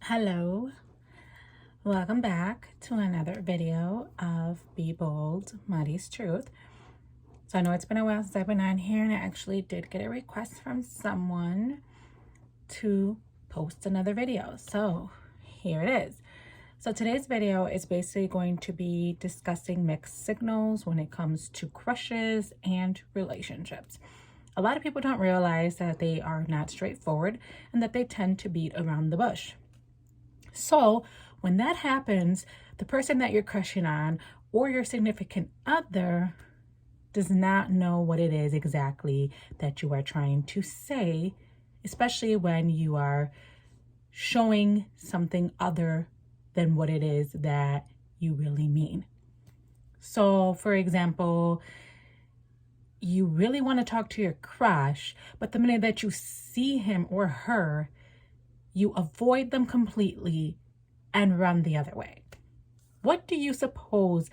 Hello, welcome back to another video of Be Bold, Muddy's Truth. So I know it's been a while since I've been on here, and I actually did get a request from someone to post another video. So here it is. So today's video is basically going to be discussing mixed signals when it comes to crushes and relationships. A lot of people don't realize that they are not straightforward and that they tend to beat around the bush. So when that happens, the person that you're crushing on or your significant other does not know what it is exactly that you are trying to say, especially when you are showing something other than what it is that you really mean. So, for example, you really want to talk to your crush, but the minute that you see him or her, you avoid them completely and run the other way. What do you suppose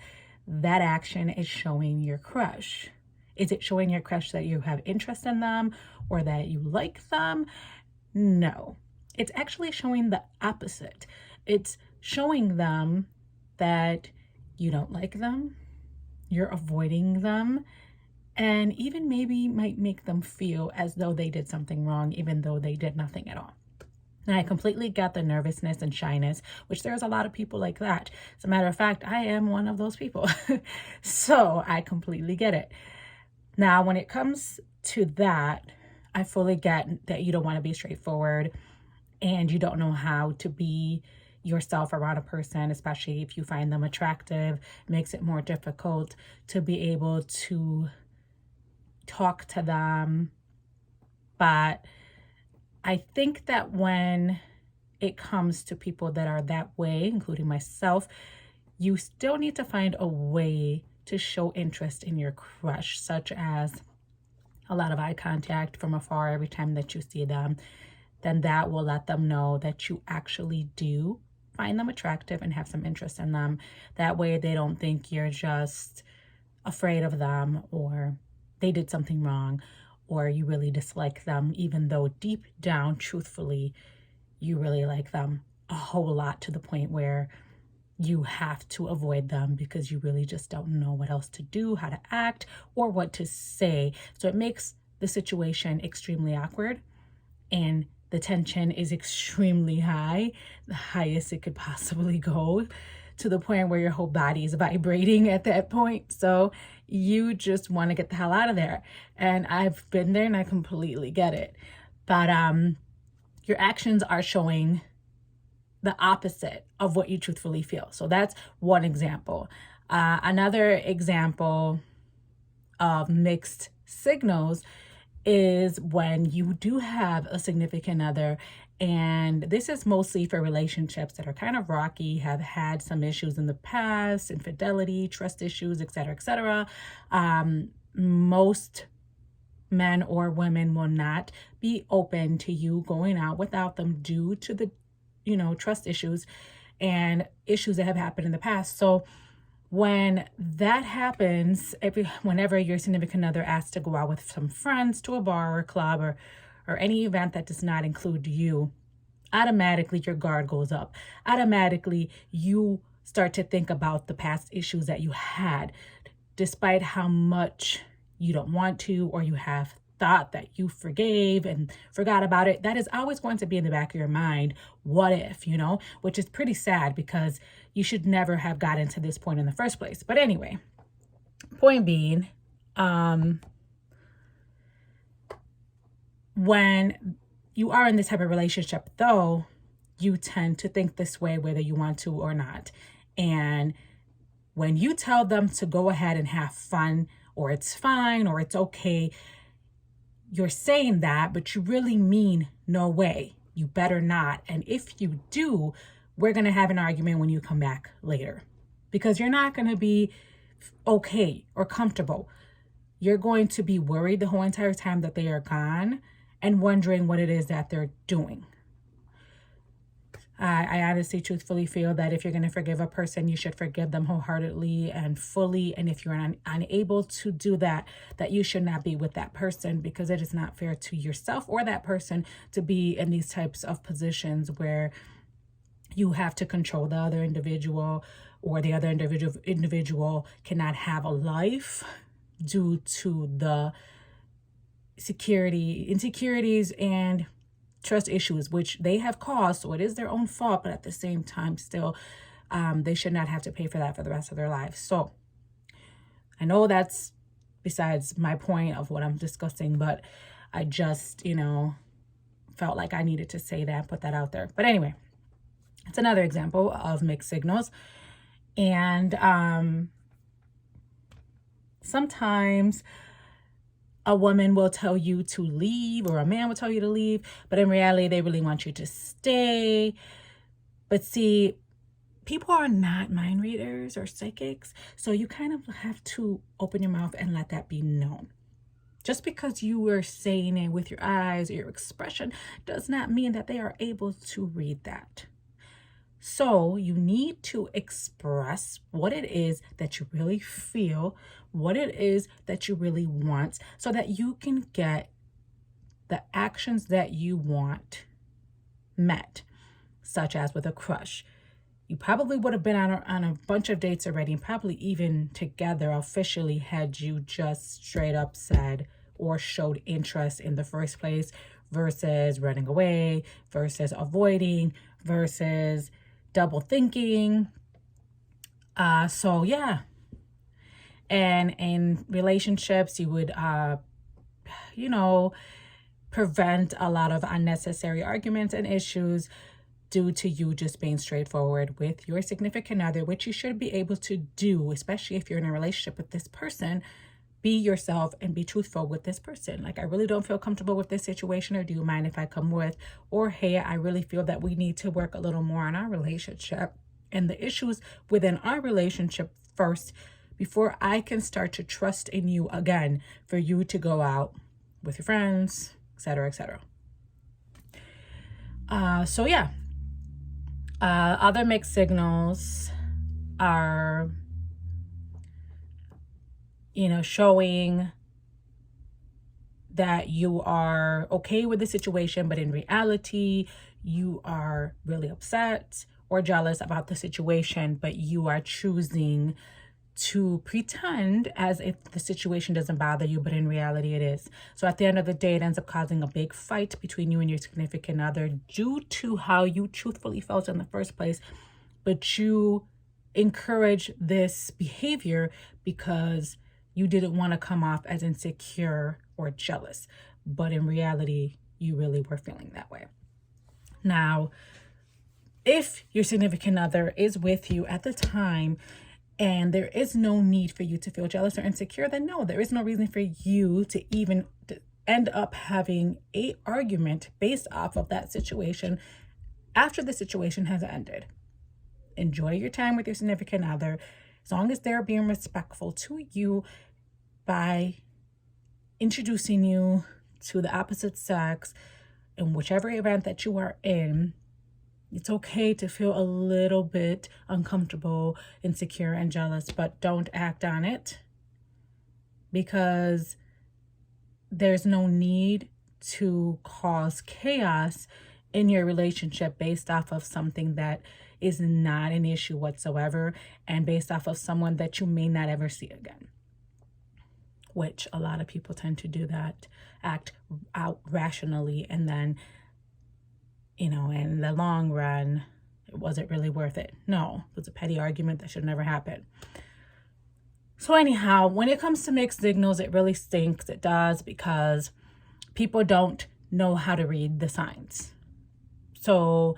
that action is showing your crush? Is it showing your crush that you have interest in them or that you like them? No, it's actually showing the opposite. It's showing them that you don't like them, you're avoiding them, and even maybe might make them feel as though they did something wrong, even though they did nothing at all. And I completely get the nervousness and shyness, which there's a lot of people like that. As a matter of fact, I am one of those people. So I completely get it. Now, when it comes to that, I fully get that you don't want to be straightforward and you don't know how to be yourself around a person, especially if you find them attractive. It makes it more difficult to be able to talk to them. But I think that when it comes to people that are that way, including myself, you still need to find a way to show interest in your crush, such as a lot of eye contact from afar every time that you see them. Then that will let them know that you actually do find them attractive and have some interest in them. That way they don't think you're just afraid of them or they did something wrong, or you really dislike them, even though deep down, truthfully, you really like them a whole lot, to the point where you have to avoid them because you really just don't know what else to do, how to act, or what to say. So it makes the situation extremely awkward, and the tension is extremely high, the highest it could possibly go, to the point where your whole body is vibrating at that point. So you just want to get the hell out of there. And I've been there and I completely get it. But your actions are showing the opposite of what you truthfully feel. So that's one example. Another example of mixed signals is when you do have a significant other, and this is mostly for relationships that are kind of rocky, have had some issues in the past, infidelity, trust issues, etc., etc. Most men or women will not be open to you going out without them due to the, trust issues and issues that have happened in the past. So when that happens, whenever your significant other asks to go out with some friends to a bar or a club or any event that does not include you, automatically your guard goes up. Automatically you start to think about the past issues that you had, despite how much you don't want to, or you have thought that you forgave and forgot about it. That is always going to be in the back of your mind. What if, which is pretty sad because you should never have gotten to this point in the first place. But anyway, point being, when you are in this type of relationship, though, you tend to think this way whether you want to or not. And when you tell them to go ahead and have fun, or it's fine, or it's okay, you're saying that, but you really mean no way. You better not. And if you do, we're going to have an argument when you come back later, because you're not going to be okay or comfortable. You're going to be worried the whole entire time that they are gone and wondering what it is that they're doing. I honestly, truthfully feel that if you're going to forgive a person, you should forgive them wholeheartedly and fully. And if you're unable to do that, that you should not be with that person, because it is not fair to yourself or that person to be in these types of positions where you have to control the other individual, or the other individual cannot have a life due to the insecurities and trust issues which they have caused. So it is their own fault, but at the same time still they should not have to pay for that for the rest of their lives. So I know that's besides my point of what I'm discussing, but I just, felt like I needed to say that, put that out there. But anyway, it's another example of mixed signals. And sometimes a woman will tell you to leave, or a man will tell you to leave, but in reality, they really want you to stay. But see, people are not mind readers or psychics, so you kind of have to open your mouth and let that be known. Just because you were saying it with your eyes or your expression does not mean that they are able to read that. So you need to express what it is that you really feel, what it is that you really want, so that you can get the actions that you want met, such as with a crush. You probably would have been on a bunch of dates already, and probably even together officially had you just straight up said or showed interest in the first place, versus running away, versus avoiding, versus double thinking. So yeah. And in relationships, you would, prevent a lot of unnecessary arguments and issues due to you just being straightforward with your significant other, which you should be able to do, especially if you're in a relationship with this person. Be yourself and be truthful with this person. Like, I really don't feel comfortable with this situation, or do you mind if I come with? Or, hey, I really feel that we need to work a little more on our relationship and the issues within our relationship first, before I can start to trust in you again for you to go out with your friends, etc., etc. So yeah. Other mixed signals are, showing that you are okay with the situation, but in reality, you are really upset or jealous about the situation, but you are choosing to pretend as if the situation doesn't bother you, but in reality it is. So at the end of the day, it ends up causing a big fight between you and your significant other due to how you truthfully felt in the first place, but you encourage this behavior because you didn't want to come off as insecure or jealous, but in reality, you really were feeling that way. Now, if your significant other is with you at the time and there is no need for you to feel jealous or insecure, then no, there is no reason for you to even end up having an argument based off of that situation after the situation has ended. Enjoy your time with your significant other, as long as they're being respectful to you by introducing you to the opposite sex in whichever event that you are in. It's okay to feel a little bit uncomfortable, insecure, and jealous, but don't act on it, because there's no need to cause chaos in your relationship based off of something that is not an issue whatsoever, and based off of someone that you may not ever see again, which a lot of people tend to do that, act out rationally, and then in the long run, it wasn't really worth it. No, it was a petty argument that should never happen. So anyhow, when it comes to mixed signals, it really stinks. It does, because people don't know how to read the signs. So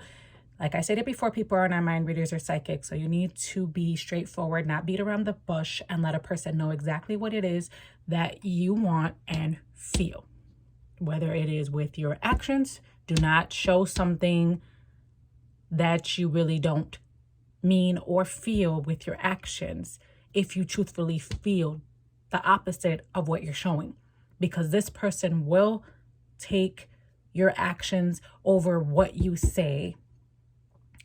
like I said it before, people are not mind readers or psychics. So you need to be straightforward, not beat around the bush, and let a person know exactly what it is that you want and feel. Whether it is with your actions, do not show something that you really don't mean or feel with your actions if you truthfully feel the opposite of what you're showing, because this person will take your actions over what you say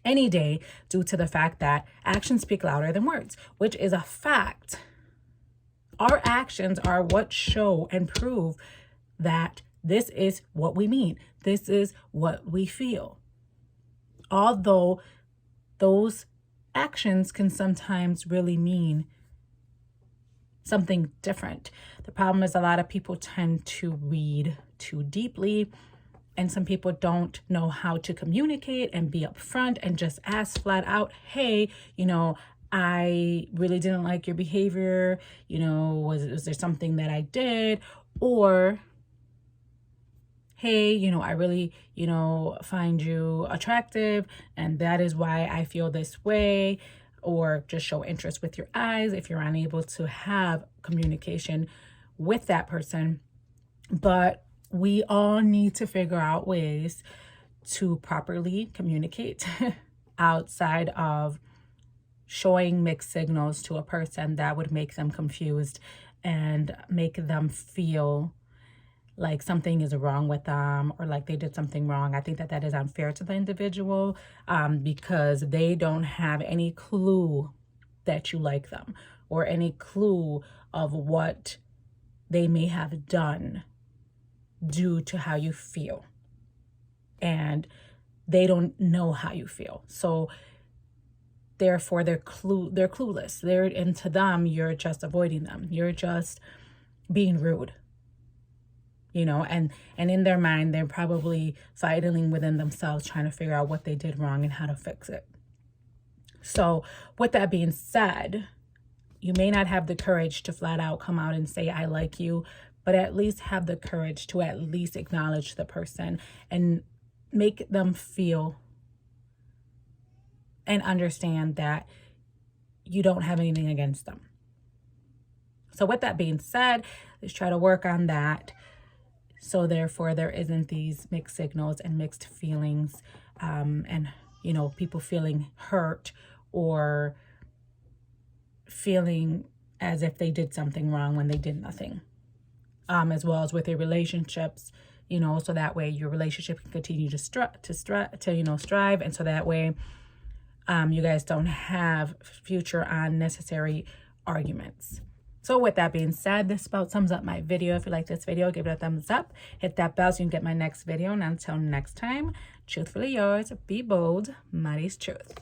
any day, due to the fact that actions speak louder than words, which is a fact. Our actions are what show and prove that this is what we mean. This is what we feel. Although those actions can sometimes really mean something different. The problem is a lot of people tend to read too deeply, and some people don't know how to communicate and be upfront and just ask flat out, hey, I really didn't like your behavior. Was there something that I did? Or, hey, I really, find you attractive, and that is why I feel this way. Or just show interest with your eyes if you're unable to have communication with that person. But we all need to figure out ways to properly communicate outside of showing mixed signals to a person that would make them confused and make them feel like something is wrong with them or like they did something wrong. I think that is unfair to the individual because they don't have any clue that you like them or any clue of what they may have done due to how you feel. And they don't know how you feel. So therefore they're clueless. And to them, you're just avoiding them. You're just being rude. And in their mind, they're probably fighting within themselves, trying to figure out what they did wrong and how to fix it. So with that being said, you may not have the courage to flat out come out and say, I like you, but at least have the courage to at least acknowledge the person and make them feel and understand that you don't have anything against them. So with that being said, let's try to work on that. So therefore, there isn't these mixed signals and mixed feelings and, people feeling hurt or feeling as if they did something wrong when they did nothing. As well as with your relationships, so that way your relationship can continue to strive. And so that way you guys don't have future unnecessary arguments. So with that being said, this about sums up my video. If you like this video, give it a thumbs up. Hit that bell so you can get my next video. And until next time, truthfully yours, be bold, Mari's Truth.